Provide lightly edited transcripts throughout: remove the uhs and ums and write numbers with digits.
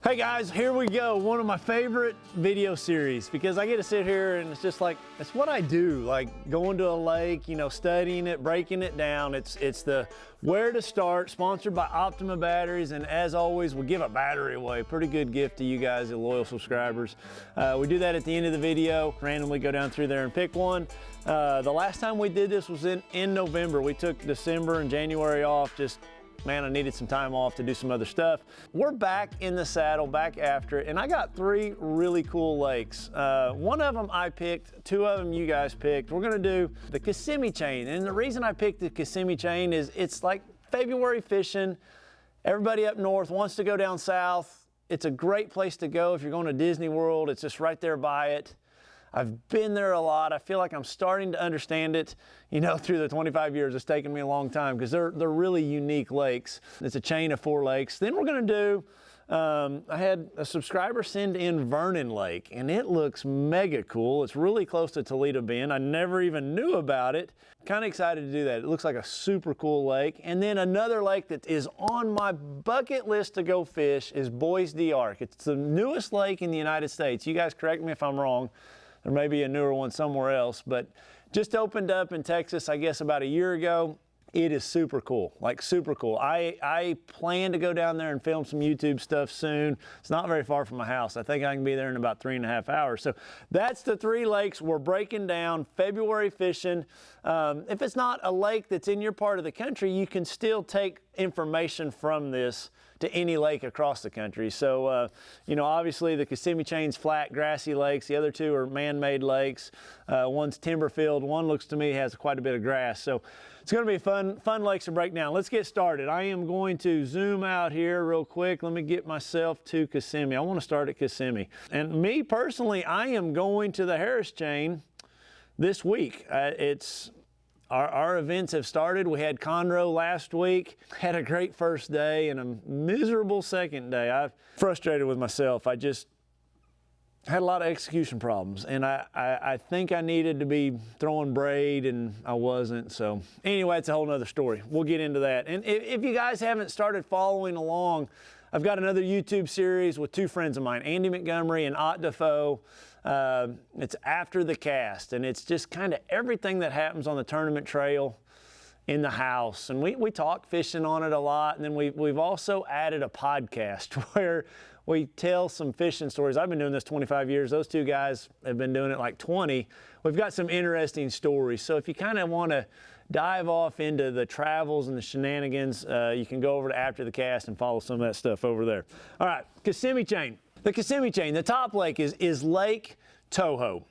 Hey guys, here we go. One of my favorite video series because I get to sit here and it's just like, it's what I do. Like going to a lake, you know, studying it, breaking it down. It's the where to start, sponsored by Optima batteries. And as always, we give a battery away. Pretty good gift to you guys, the loyal subscribers. We do that at the end of the video, randomly go down through there and pick one. The last time we did this was in November. We took December and January off, man, I needed some time off to do some other stuff. We're back in the saddle, back after it, and I got three really cool lakes. One of them I picked, two of them you guys picked. We're gonna do the Kissimmee chain, and the reason I picked the Kissimmee chain is it's like February fishing. Everybody up north wants to go down south. It's a great place to go if you're going to Disney World. It's just right there by it. I've been there a lot. I feel like I'm starting to understand it, you know, through the 25 years. It's taken me a long time because they're really unique lakes. It's a chain of 4 lakes. Then we're gonna do, I had a subscriber send in Vernon Lake and it looks mega cool. It's really close to Toledo Bend. I never even knew about it. Kind of excited to do that. It looks like a super cool lake. And then another lake that is on my bucket list to go fish is Bois D'Arc. It's the newest lake in the United States. You guys correct me if I'm wrong. There may be a newer one somewhere else, but just opened up in Texas, I guess about a year ago. It is super cool, like super cool. I plan to go down there and film some YouTube stuff soon. It's not very far from my house. I think I can be there in about 3.5 hours. So that's the 3 lakes we're breaking down, February fishing. If it's not a lake that's in your part of the country, you can still take information from this to any lake across the country. So, you know, obviously the Kissimmee chain's flat, grassy lakes. The other 2 are man-made lakes. One's timber filled. One looks to me has quite a bit of grass. So it's gonna be fun lakes to break down. Let's get started. I am going to zoom out here real quick. Let me get myself to Kissimmee. I wanna start at Kissimmee. And me personally, I am going to the Harris chain this week. Our events have started. We had Conroe last week, had a great first day and a miserable second day. I'm frustrated with myself. I just had a lot of execution problems and I think I needed to be throwing braid and I wasn't. So anyway, it's a whole nother story. We'll get into that. And if you guys haven't started following along, I've got another YouTube series with 2 friends of mine, Andy Montgomery and Ott Defoe. It's After the Cast, and it's just kind of everything that happens on the tournament trail in the house. And we talk fishing on it a lot. And then we've also added a podcast where we tell some fishing stories. I've been doing this 25 years. Those 2 guys have been doing it like 20. We've got some interesting stories. So if you kind of want to dive off into the travels and the shenanigans, you can go over to After the Cast and follow some of that stuff over there. All right, Kissimmee chain. The Kissimmee chain, the top lake is Lake Toho.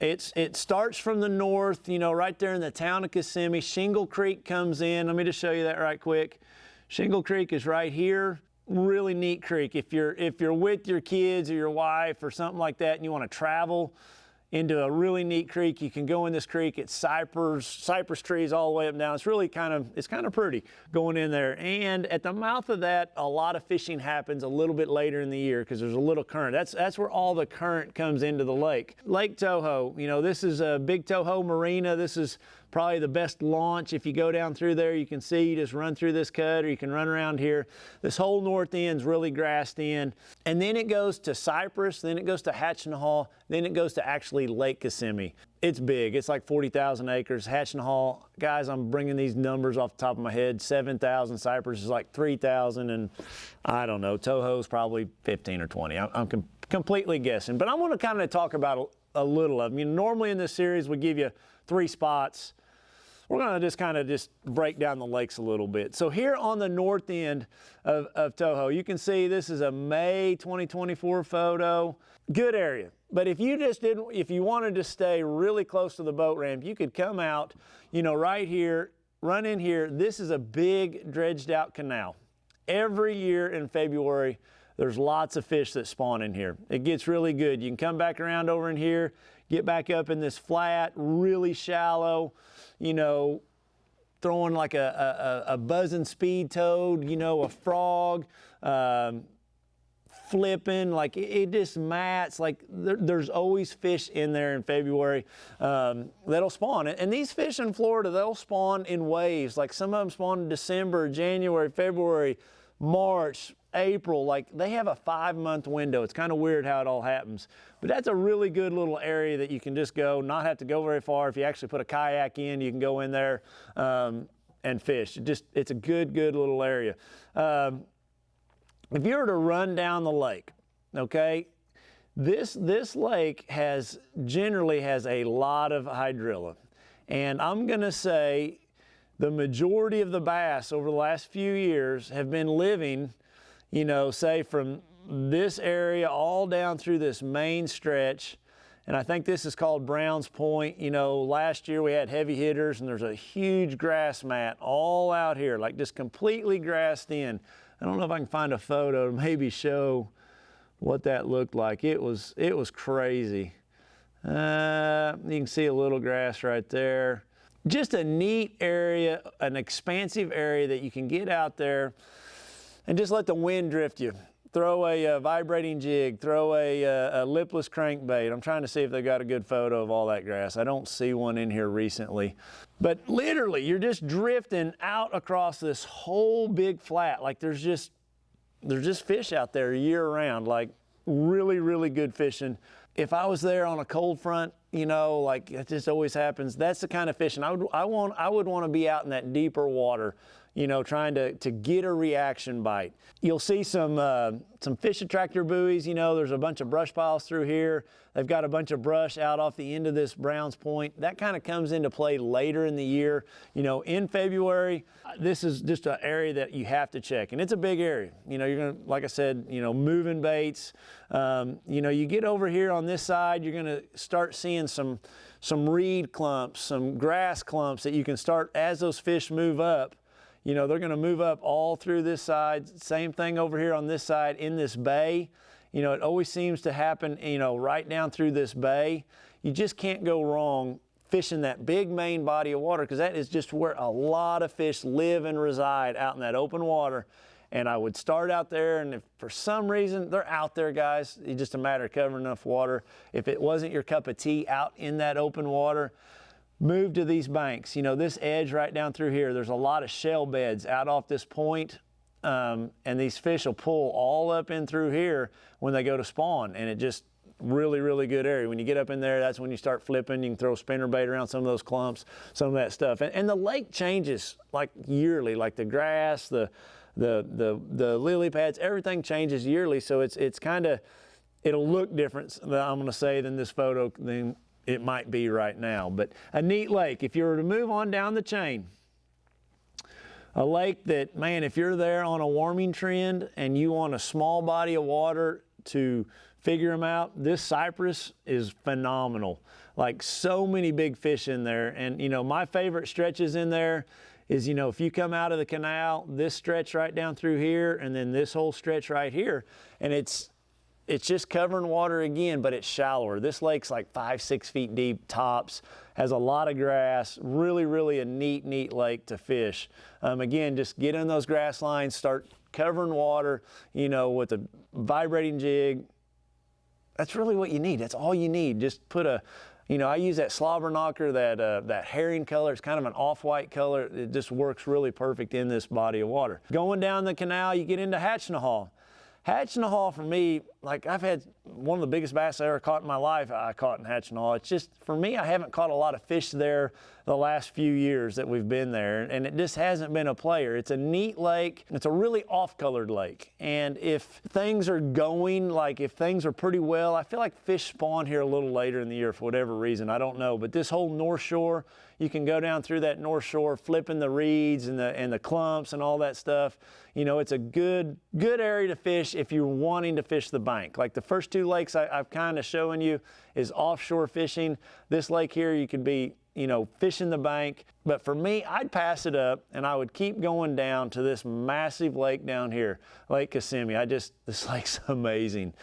It starts from the north, you know, right there in the town of Kissimmee. Shingle Creek comes in. Let me just show you that right quick. Shingle Creek is right here. Really neat creek. If you're with your kids or your wife or something like that and you want to travel into a really neat creek, you can go in this creek. It's cypress trees all the way up and down. It's really kind of pretty going in there. And at the mouth of that, a lot of fishing happens a little bit later in the year because there's a little current. That's where all the current comes into the lake. Lake Toho, you know, this is a Big Toho Marina. This is probably the best launch. If you go down through there, you can see, you just run through this cut or you can run around here. This whole north end's really grassed in. And then it goes to Cypress, then it goes to Hatchineha, then it goes to actually Lake Kissimmee. It's big, it's like 40,000 acres. Hatchineha, guys, I'm bringing these numbers off the top of my head. 7,000, Cypress is like 3,000, and I don't know, Toho's probably 15 or 20. I'm completely guessing, but I want to kind of talk about a little of them. You know, normally in this series, we give you 3 spots. We're going to just break down the lakes a little bit. So here on the north end of Toho, you can see this is a May 2024 photo. Good area. But if you wanted to stay really close to the boat ramp, you could come out, you know, right here, run in here. This is a big dredged out canal. Every year in February, there's lots of fish that spawn in here. It gets really good. You can come back around over in here, get back up in this flat, really shallow, you know, throwing like a buzzing speed toad, you know, a frog, flipping, like it just mats. Like there's always fish in there in February that'll spawn. And these fish in Florida, they'll spawn in waves. Like some of them spawn in December, January, February, March, April, like they have a 5-month window. It's kind of weird how it all happens. But that's a really good little area that you can just go, not have to go very far. If you actually put a kayak in, you can go in there and fish. It's a good little area. If you were to run down the lake, okay, this lake generally has a lot of hydrilla. And I'm gonna say the majority of the bass over the last few years have been living, you know, say from this area all down through this main stretch. And I think this is called Brown's Point. You know, last year we had heavy hitters and there's a huge grass mat all out here, like just completely grassed in. I don't know if I can find a photo to maybe show what that looked like. It was crazy. You can see a little grass right there. Just a neat area, an expansive area that you can get out there and just let the wind drift you. Throw a vibrating jig, throw a lipless crankbait. I'm trying to see if they got a good photo of all that grass. I don't see one in here recently. But literally, you're just drifting out across this whole big flat. Like there's just fish out there year round, like really good fishing. If I was there on a cold front, you know, like it just always happens, that's the kind of fishing. I would want to be out in that deeper water, you know, trying to get a reaction bite. You'll see some fish attractor buoys. You know, there's a bunch of brush piles through here. They've got a bunch of brush out off the end of this Brown's Point. That kind of comes into play later in the year. You know, in February, this is just an area that you have to check, and it's a big area. You know, you're gonna, like I said, you know, moving baits. You know, you get over here on this side, you're gonna start seeing some reed clumps, some grass clumps that you can start as those fish move up. You know, they're gonna move up all through this side. Same thing over here on this side in this bay. You know, it always seems to happen, you know, right down through this bay. You just can't go wrong fishing that big main body of water, because that is just where a lot of fish live and reside, out in that open water. And I would start out there, and if for some reason they're out there, guys, it's just a matter of covering enough water. If it wasn't your cup of tea out in that open water, move to these banks. You know, this edge right down through here, there's a lot of shell beds out off this point, and these fish will pull all up in through here when they go to spawn, and it just really good area. When you get up in there, that's when you start flipping. You can throw spinner bait around some of those clumps, some of that stuff. And the lake changes like yearly, like the grass, the lily pads, everything changes yearly. So it's kind of, it'll look different, I'm going to say, than this photo than it might be right now. But a neat lake. If you were to move on down the chain, a lake that, man, if you're there on a warming trend and you want a small body of water to figure them out, this Cypress is phenomenal. Like, so many big fish in there. And, you know, my favorite stretches in there is, you know, if you come out of the canal, this stretch right down through here, and then this whole stretch right here, and it's just covering water again, but it's shallower. This lake's like 5-6 feet deep tops, has a lot of grass, really a neat lake to fish. Again, just get in those grass lines, start covering water, you know, with a vibrating jig. That's really what you need. That's all you need. Just put a, you know, I use that slobber knocker, that herring color. It's kind of an off-white color. It just works really perfect in this body of water. Going down the canal, you get into Hatchineha. Hatchineha, for me, like, I've had one of the biggest bass I ever caught in my life, I caught in Hatchineha. It's just, for me, I haven't caught a lot of fish there the last few years that we've been there, and it just hasn't been a player. It's a neat lake. It's a really off-colored lake, and if things are going, like if things are pretty well, I feel like fish spawn here a little later in the year for whatever reason. I don't know, but this whole north shore, you can go down through that north shore, flipping the reeds and the clumps and all that stuff. You know, it's a good area to fish if you're wanting to fish the bank. Like the first two lakes I've kind of showing you is offshore fishing. This lake here, you could be, you know, fishing the bank. But for me, I'd pass it up and I would keep going down to this massive lake down here, Lake Kissimmee. This lake's amazing,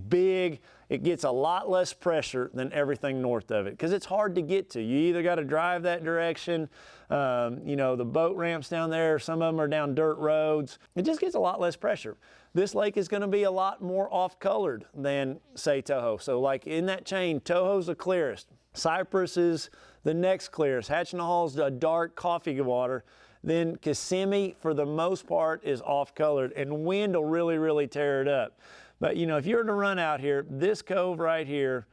big. It gets a lot less pressure than everything north of it because it's hard to get to. You either got to drive that direction, you know, the boat ramps down there, some of them are down dirt roads. It just gets a lot less pressure. This lake is going to be a lot more off-colored than, say, Toho. So like in that chain, Toho's the clearest. Cypress is the next clearest. Hatchineha's a dark coffee water. then Kissimmee, for the most part, is off-colored, and wind will really, really tear it up. But you know, if you were to run out here, this cove right here,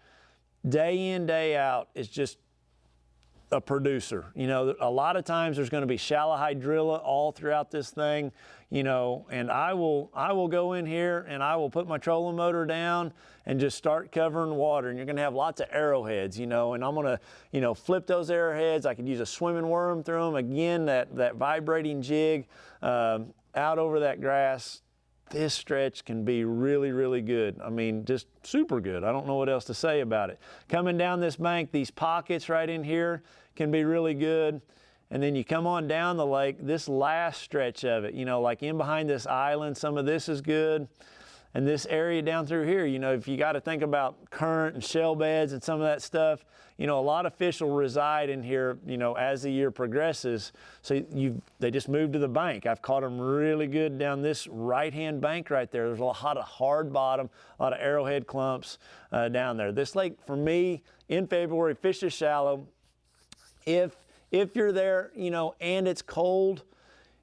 day in, day out, is just a producer. You know, a lot of times there's going to be shallow hydrilla all throughout this thing, you know, and I will go in here and I will put my trolling motor down and just start covering water, and you're going to have lots of arrowheads, you know, and I'm going to, you know, flip those arrowheads. I could use a swimming worm through them. Again, that vibrating jig out over that grass. This stretch can be really, really good. I mean, just super good. I don't know what else to say about it. Coming down this bank, these pockets right in here can be really good. And then you come on down the lake, this last stretch of it, you know, like in behind this island, some of this is good. And this area down through here, you know, if you got to think about current and shell beds and some of that stuff, you know, a lot of fish will reside in here, you know, as the year progresses. So they just move to the bank. I've caught them really good down this right-hand bank right there. There's a lot of hard bottom, a lot of arrowhead clumps down there. This lake, for me, in February, fish is shallow. If you're there, you know, and it's cold,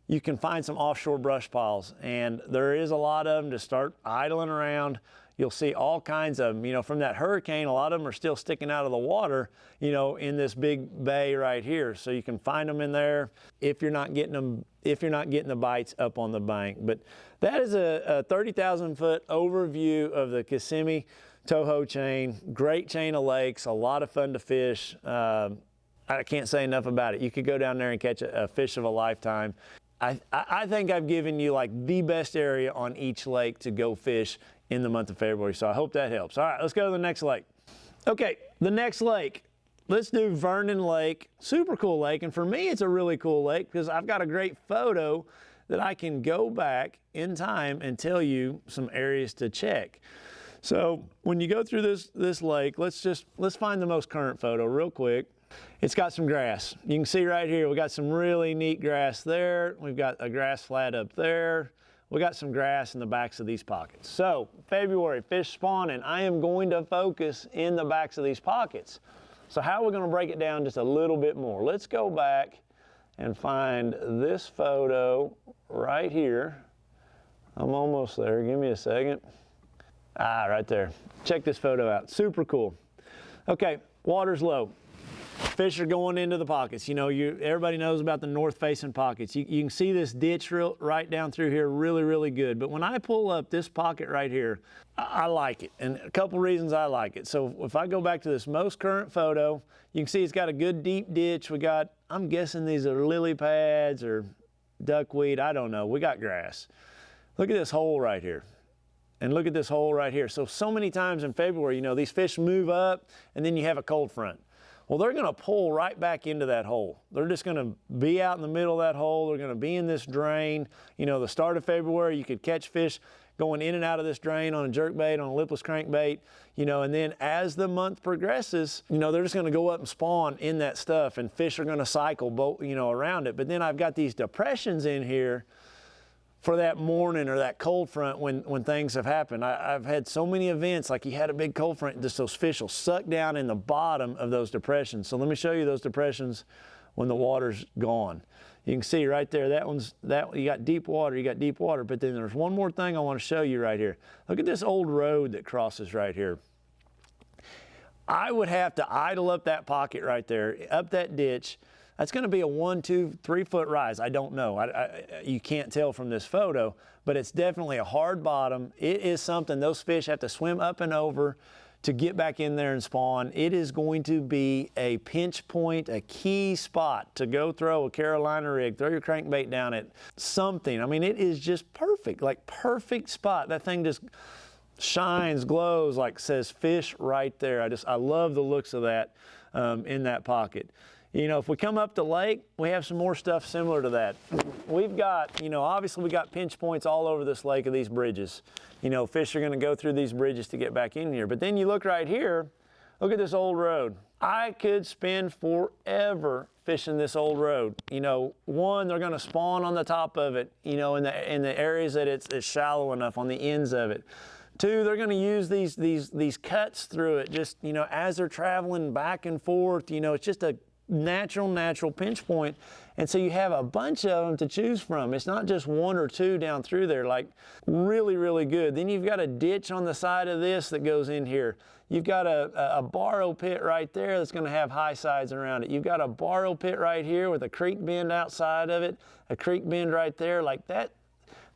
you can find some offshore brush piles, and there is a lot of them to start idling around. You'll see all kinds of them. You know, from that hurricane, a lot of them are still sticking out of the water, you know, in this big bay right here. So you can find them in there if you're not getting them, if you're not getting the bites up on the bank. But that is a 30,000 foot overview of the Kissimmee Toho chain. Great chain of lakes, a lot of fun to fish. I can't say enough about it. You could go down there and catch a fish of a lifetime. I think I've given you like the best area on each lake to go fish in the month of February, so I hope that helps. All right, let's go to the next lake. Okay, the next lake, let's do Vernon Lake. Super cool lake, and for me it's a really cool lake because I've got a great photo that I can go back in time and tell you some areas to check. So when you go through this lake, let's find the most current photo real quick. It's got some grass. You can see right here, we got some really neat grass there. We've got a grass flat up there. We got some grass in the backs of these pockets. So February, fish spawning. I am going to focus in the backs of these pockets. So how are we gonna break it down just a little bit more? Let's go back and find this photo right here. I'm almost there, give me a second. Ah, right there. Check this photo out, super cool. Okay, water's low. Fish are going into the pockets. You know, everybody knows about the north-facing pockets. You can see this ditch right down through here really, really good. But when I pull up this pocket right here, I like it. And a couple reasons I like it. So if I go back to this most current photo, you can see it's got a good deep ditch. We got, I'm guessing these are lily pads or duckweed. I don't know. We got grass. Look at this hole right here. And look at this hole right here. So many times in February, you know, these fish move up and then you have a cold front. Well, they're gonna pull right back into that hole. They're just gonna be out in the middle of that hole. They're gonna be in this drain. You know, the start of February, you could catch fish going in and out of this drain on a jerkbait, on a lipless crankbait, you know, and then as the month progresses, you know, they're just gonna go up and spawn in that stuff, and fish are gonna cycle, you know, around it. But then I've got these depressions in here for that morning or that cold front when things have happened. I've had so many events, like you had a big cold front, just those fish will suck down in the bottom of those depressions. So let me show you those depressions when the water's gone. You can see right there, you got deep water, but then there's one more thing I want to show you right here. Look at this old road that crosses right here. I would have to idle up that pocket right there, up that ditch. That's going to be a 1, 2, 3 foot rise. I don't know. You can't tell from this photo, but it's definitely a hard bottom. It is something those fish have to swim up and over to get back in there and spawn. It is going to be a pinch point, a key spot to go throw a Carolina rig, throw your crankbait down at something. I mean, it is just perfect, like perfect spot. That thing just shines, glows, like says fish right there. I love the looks of that in that pocket. You know, if we come up the lake, we have some more stuff similar to that. We've got, you know, obviously we got pinch points all over this lake of these bridges. You know, fish are gonna go through these bridges to get back in here. But then you look right here, look at this old road. I could spend forever fishing this old road. You know, one, they're gonna spawn on the top of it, you know, in the areas that it's shallow enough, on the ends of it. Two, they're going to use these cuts through it, just, you know, as they're traveling back and forth. You know, it's just a natural pinch point. And so you have a bunch of them to choose from. It's not just one or two down through there, like really, really good. Then you've got a ditch on the side of this that goes in here. You've got a borrow pit right there that's gonna have high sides around it. You've got a borrow pit right here with a creek bend outside of it, a creek bend right there, like that.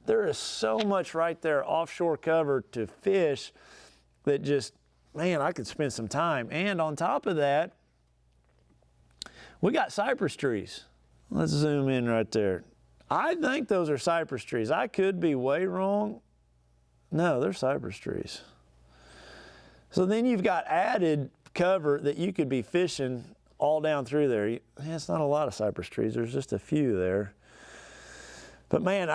There is so much right there offshore cover to fish that just, man, I could spend some time. And on top of that, we got cypress trees. Let's zoom in right there. I think those are cypress trees. I could be way wrong. No, they're cypress trees. So then you've got added cover that you could be fishing all down through there. It's not a lot of cypress trees. There's just a few there. But man,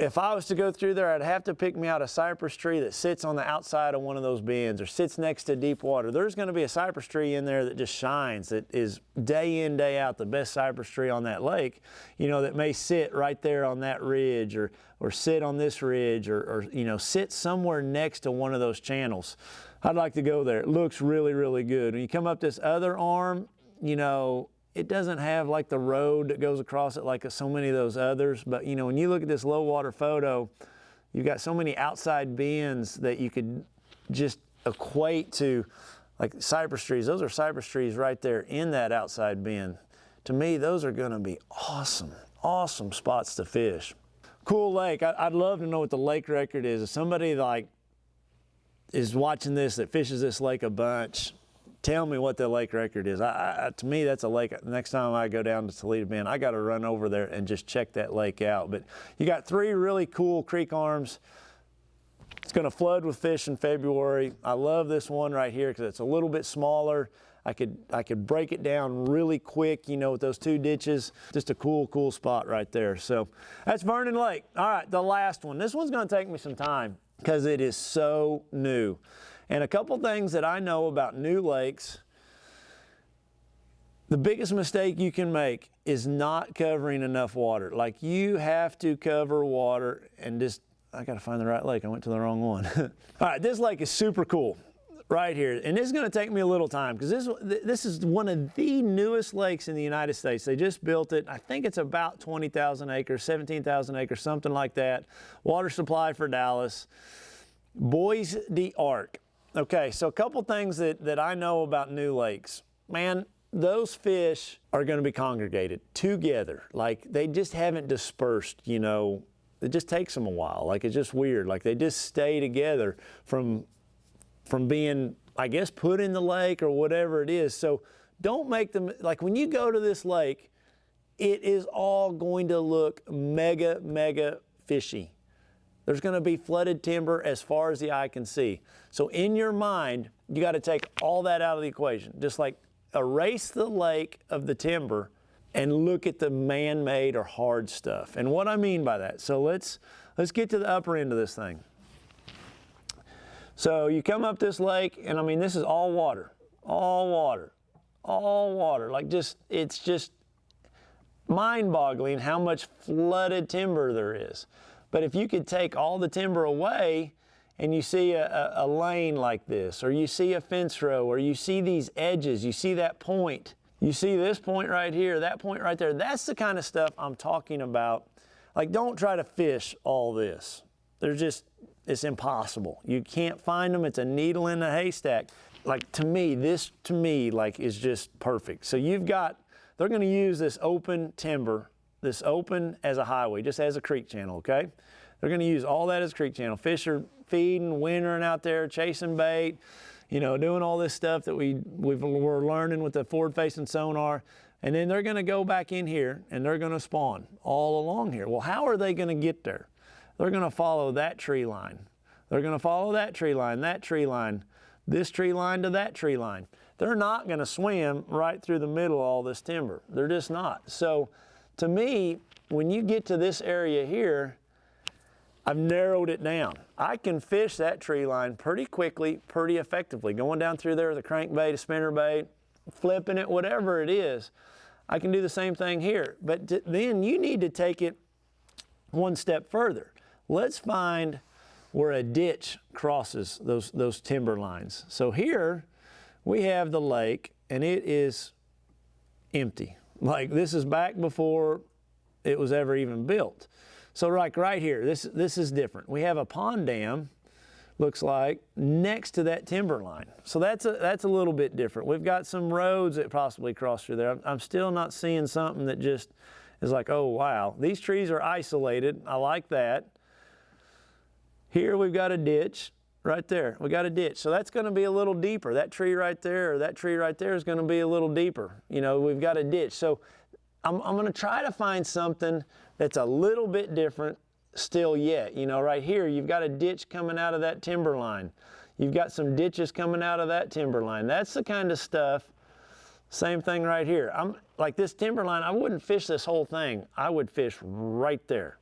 if I was to go through there, I'd have to pick me out a cypress tree that sits on the outside of one of those bends or sits next to deep water. There's going to be a cypress tree in there that just shines, that is day in, day out the best cypress tree on that lake, you know, that may sit right there on that ridge or sit on this ridge or you know, sit somewhere next to one of those channels. I'd like to go there. It looks really, really good. When you come up this other arm, you know, it doesn't have like the road that goes across it like so many of those others. But you know, when you look at this low water photo, you've got so many outside bends that you could just equate to like cypress trees. Those are cypress trees right there in that outside bend. To me, those are gonna be awesome, awesome spots to fish. Cool lake. I'd love to know what the lake record is. If somebody like is watching this that fishes this lake a bunch, tell me what the lake record is. To me, that's a lake. Next time I go down to Toledo Bend, I got to run over there and just check that lake out. But you got 3 really cool creek arms. It's going to flood with fish in February. I love this one right here because it's a little bit smaller. I could break it down really quick, you know, with those 2 ditches. Just a cool spot right there. So that's Vernon Lake. All right, the last one. This one's going to take me some time because it is so new. And a couple things that I know about new lakes, the biggest mistake you can make is not covering enough water. Like you have to cover water and just, I gotta find the right lake. I went to the wrong one. All right, this lake is super cool right here. And this is gonna take me a little time because this is one of the newest lakes in the United States. They just built it. I think it's about 20,000 acres, 17,000 acres, something like that. Water supply for Dallas. Bois D'Arc. Okay, so a couple things that I know about new lakes. Man, those fish are gonna be congregated together. Like they just haven't dispersed, you know. It just takes them a while. Like it's just weird. Like they just stay together from being, I guess, put in the lake or whatever it is. So don't make them, like when you go to this lake, it is all going to look mega fishy. There's going to be flooded timber as far as the eye can see. So in your mind, you got to take all that out of the equation. Just like erase the lake of the timber and look at the man-made or hard stuff. And what I mean by that, so let's get to the upper end of this thing. So you come up this lake, and I mean, this is all water, all water, all water. Like it's just mind-boggling how much flooded timber there is. But if you could take all the timber away and you see a lane like this, or you see a fence row, or you see these edges, you see that point, you see this point right here, that point right there, that's the kind of stuff I'm talking about. Like don't try to fish all this. It's impossible. You can't find them. It's a needle in a haystack. Like to me, like is just perfect. So they're gonna use this open timber, this open as a highway, just as a creek channel, okay? They're gonna use all that as a creek channel. Fish are feeding, wintering out there, chasing bait, you know, doing all this stuff that we're learning with the forward-facing sonar. And then they're gonna go back in here and they're gonna spawn all along here. Well, how are they gonna get there? They're gonna follow that tree line. They're gonna follow that tree line, this tree line to that tree line. They're not gonna swim right through the middle of all this timber. They're just not. So to me, when you get to this area here, I've narrowed it down. I can fish that tree line pretty quickly, pretty effectively. Going down through there with a crankbait, a spinnerbait, flipping it, whatever it is. I can do the same thing here. But then you need to take it one step further. Let's find where a ditch crosses those timber lines. So here we have the lake, and it is empty. Like this is back before it was ever even built. So like right here, this is different. We have a pond dam, looks like, next to that timber line. So that's a little bit different. We've got some roads that possibly cross through there. I'm still not seeing something that just is like, oh wow. These trees are isolated. I like that. Here we've got a ditch. Right there, we got a ditch. So that's gonna be a little deeper. That tree right there or that tree right there is gonna be a little deeper. You know, we've got a ditch. So I'm gonna try to find something that's a little bit different still yet. You know, right here, you've got a ditch coming out of that timber line. You've got some ditches coming out of that timber line. That's the kind of stuff. Same thing right here. I'm like this timber line, I wouldn't fish this whole thing. I would fish right there.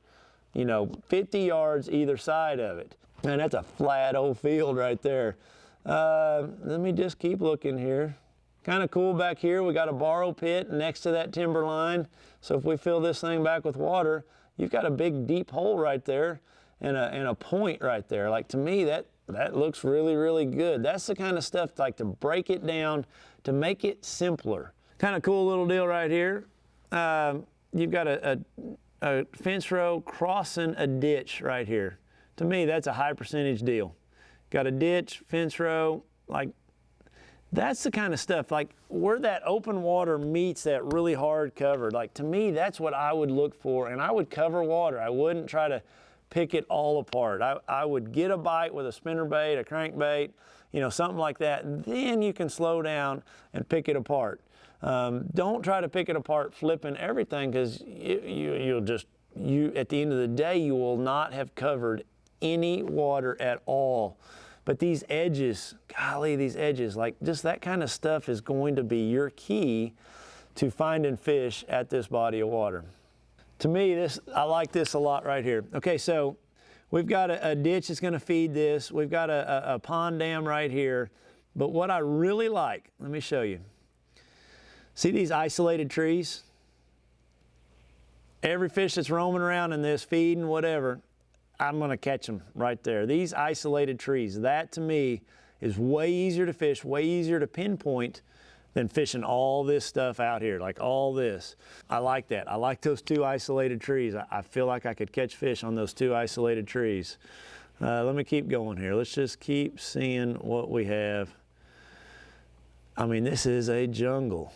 You know, 50 yards either side of it. Man, that's a flat old field right there. Let me just keep looking here. Kind of cool back here. We got a borrow pit next to that timber line. So if we fill this thing back with water, you've got a big deep hole right there and a point right there. Like to me, that looks really, really good. That's the kind of stuff like to break it down, to make it simpler. Kind of cool little deal right here. You've got a fence row crossing a ditch right here. To me, that's a high percentage deal. Got a ditch, fence row, like that's the kind of stuff, like where that open water meets that really hard cover. Like to me, that's what I would look for, and I would cover water. I wouldn't try to pick it all apart. I would get a bite with a spinnerbait, a crankbait, you know, something like that. Then you can slow down and pick it apart. Don't try to pick it apart flipping everything, because you'll just, at the end of the day, you will not have covered any water at all. But these edges, golly, these edges, like just that kind of stuff is going to be your key to finding fish at this body of water. To me, I like this a lot right here. Okay, so we've got a ditch that's gonna feed this. We've got a pond dam right here. But what I really like, let me show you. See these isolated trees? Every fish that's roaming around in this, feeding, whatever, I'm gonna catch them right there. These isolated trees, that to me is way easier to fish, way easier to pinpoint than fishing all this stuff out here, like all this. I like that. I like those two isolated trees. I feel like I could catch fish on those two isolated trees. Let me keep going here. Let's just keep seeing what we have. I mean, this is a jungle.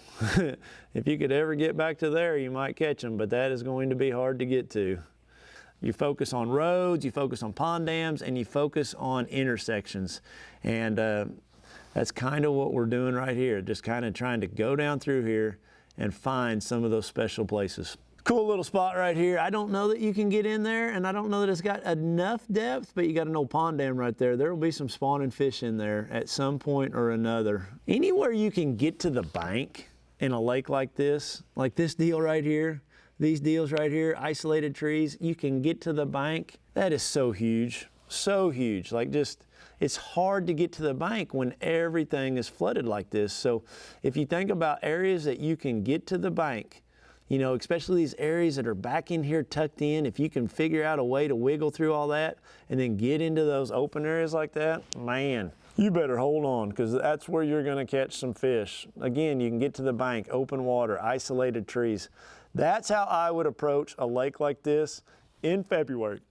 If you could ever get back to there, you might catch them, but that is going to be hard to get to. You focus on roads, you focus on pond dams, and you focus on intersections. And that's kind of what we're doing right here, just kind of trying to go down through here and find some of those special places. Cool little spot right here. I don't know that you can get in there, and I don't know that it's got enough depth, but you got an old pond dam right there. There will be some spawning fish in there at some point or another. Anywhere you can get to the bank in a lake like this deal right here, these deals right here, isolated trees, you can get to the bank. That is so huge, so huge. Like just, it's hard to get to the bank when everything is flooded like this. So if you think about areas that you can get to the bank, you know, especially these areas that are back in here tucked in, if you can figure out a way to wiggle through all that and then get into those open areas like that, man, you better hold on, because that's where you're gonna catch some fish. Again, you can get to the bank, open water, isolated trees. That's how I would approach a lake like this in February.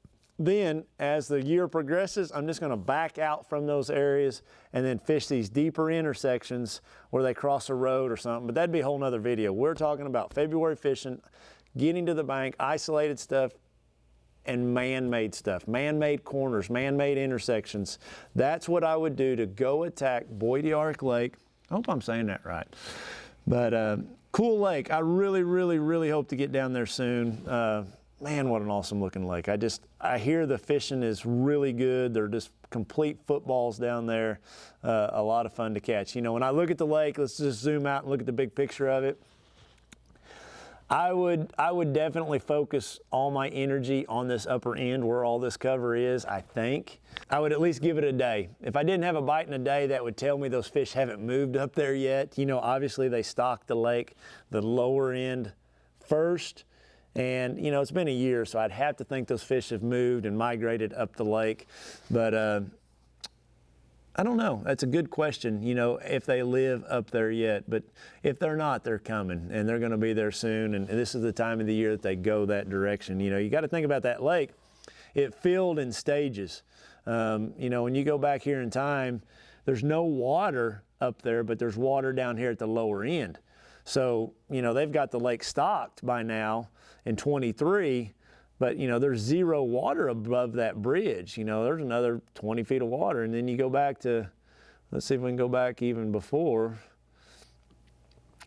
Then, as the year progresses, I'm just gonna back out from those areas and then fish these deeper intersections where they cross a road or something, but that'd be a whole nother video. We're talking about February fishing, getting to the bank, isolated stuff, and man-made stuff, man-made corners, man-made intersections. That's what I would do to go attack Bois D'Arc Lake. I hope I'm saying that right. But cool lake. I really, really, really hope to get down there soon. Man, what an awesome looking lake. I hear the fishing is really good. They're just complete footballs down there. A lot of fun to catch. You know, when I look at the lake, let's just zoom out and look at the big picture of it. I would definitely focus all my energy on this upper end where all this cover is, I think. I would at least give it a day. If I didn't have a bite in a day, that would tell me those fish haven't moved up there yet. You know, obviously they stock the lake, the lower end first. And, you know, it's been a year, so I'd have to think those fish have moved and migrated up the lake. But I don't know. That's a good question, you know, if they live up there yet. But if they're not, they're coming, and they're going to be there soon. And this is the time of the year that they go that direction. You know, you got to think about that lake. It filled in stages. You know, when you go back here in time, there's no water up there, but there's water down here at the lower end. So, you know, they've got the lake stocked by now in 23, but, you know, there's zero water above that bridge. You know, there's another 20 feet of water. And then you go back to, let's see if we can go back even before.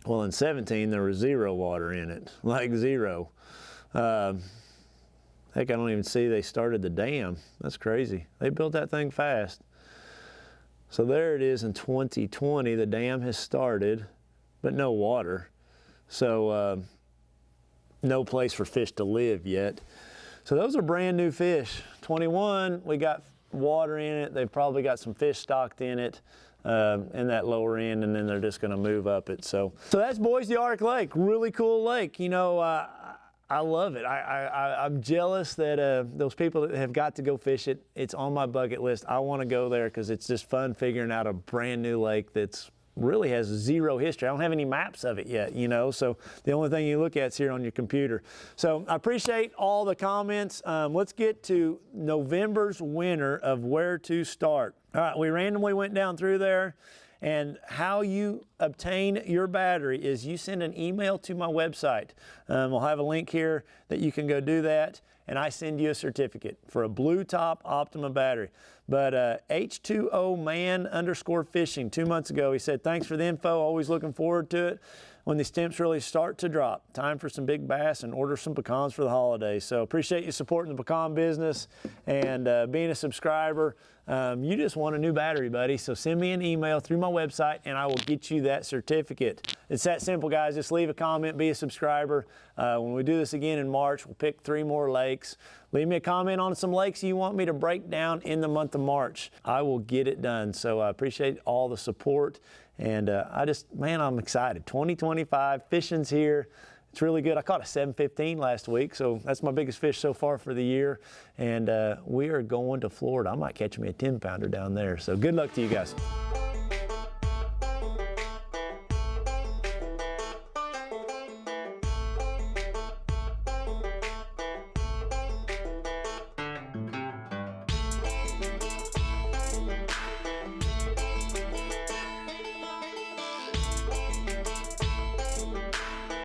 Well, in 17, there was zero water in it, like zero. Heck, I don't even see they started the dam. That's crazy. They built that thing fast. So there it is in 2020. The dam has started, but no water. So no place for fish to live yet. So those are brand new fish. 21, we got water in it. They've probably got some fish stocked in it in that lower end, and then they're just gonna move up it. So that's Bois D'Arc Lake, really cool lake. You know, I love it. I'm jealous that those people that have got to go fish it, it's on my bucket list. I wanna go there because it's just fun figuring out a brand new lake that's really has zero history. I don't have any maps of it yet, you know, so the only thing you look at is here on your computer. So I appreciate all the comments. Let's get to November's winner of where to start. All right, we randomly went down through there, and how you obtain your battery is you send an email to my website. We'll have a link here that you can go do that, and I send you a certificate for a blue top Optima battery. But H2O man _ fishing 2 months ago, he said, thanks for the info, always looking forward to it when these temps really start to drop. Time for some big bass and order some pecans for the holidays. So appreciate you supporting the pecan business and being a subscriber. You just want a new battery, buddy, so send me an email through my website and I will get you that certificate. It's that simple, guys. Just leave a comment, be a subscriber. When we do this again in March, we'll pick 3 more lakes. Leave me a comment on some lakes you want me to break down in the month of March. I will get it done. So I appreciate all the support, and man, I'm excited. 2025, fishing's here. It's really good. I caught a 715 last week, so that's my biggest fish so far for the year. And we are going to Florida. I might catch me a 10-pounder down there. So good luck to you guys.